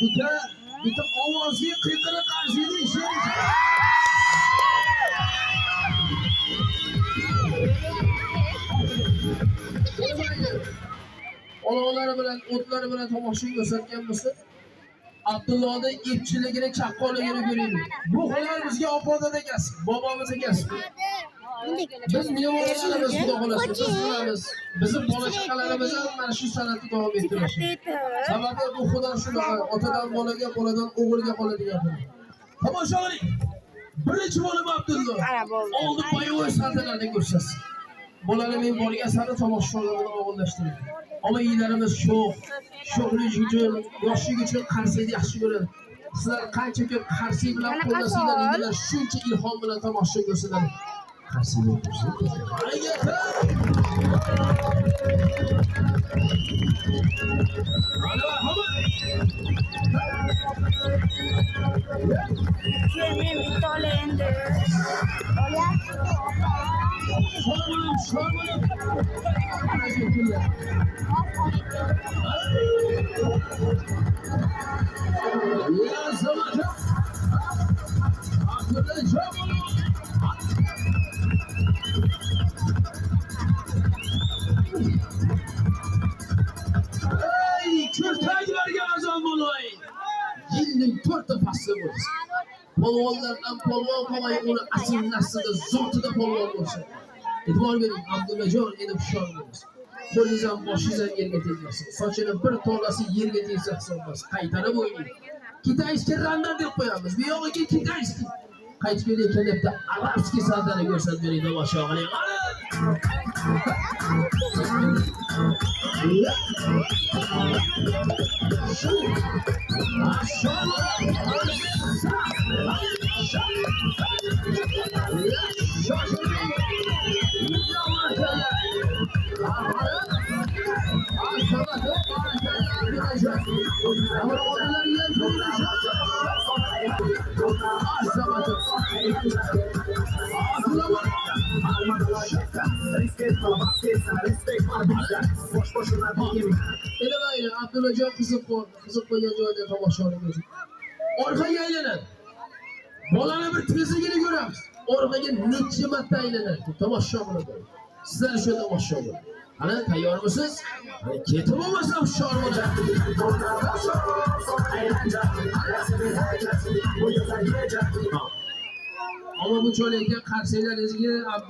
bir de ovozi qiyqiriq arziydi ishlar. Olovlari bilan, o'tlari bilan tomosha ko'rsatgan bo'lsa, Abdullohda epchiligini, chaqqonligini ko'ring. Bu hunar bizga opa-otada kasb, bobomizga kasb. Biz me'morlik qilamiz, xudo xolasi, biz qilamiz. Bizim bola chaqalarimiz ham mana shu san'atni davom ettirishadi. Sababi bu hunar shunaqa, otadan bolaga, boladan o'g'ilga qoladigan hunar. Tomosha qiling. Birinchi bo'lib Abdulloh oldin boyovoy san'atlarni ko'rsatsin. Bolalar men borgan sari tomoshalarni og'illashtiradi. Ama yiğitlerimiz şo'qlik uchun, yoshlik uchun qarsiyni yaxshi ko'radi. Sizlar qancha ko'p qarsiy bilan qo'llasanglar, yiğitlar shuncha ilhom bilan tomosha ko'rsatadi. Qarsiyni Kürtajlarga azon bo'lay. Yilning 4 fasli bo'lsa. Polvonlardan polvon qolmay uni asl naslida zotida polvon bo'lsa. E'tibor bering, Abdullajon endi hushyor bo'lasiz. Qo'lingiz ham boshingiz ham yerga tegmasin. Sochini bir tolasi yerga tegsa hisobmas. Qaytarib o'yning. Kitayskiy randan deb qo'yamiz. Bu yog'iga kitayskiy. Qaytib kelayotgan debda arabskiy sardani ko'rsatib bering tomosha qiling. Elemayla Abdullajon qizib qo'ygan joyda tomosha qilamiz. Orqaga aylanadi. Bolani bir tezligini ko'ramiz. Orqaga necha marta aylanadi. Tomosha bo'ladi. Sizlar shu tomosha bo'ladi. Ana tayyormisiz? Ketib bo'lmasa hushyor bo'ladi. Ama bu çoğunlukla Karsiyer'le Abdullah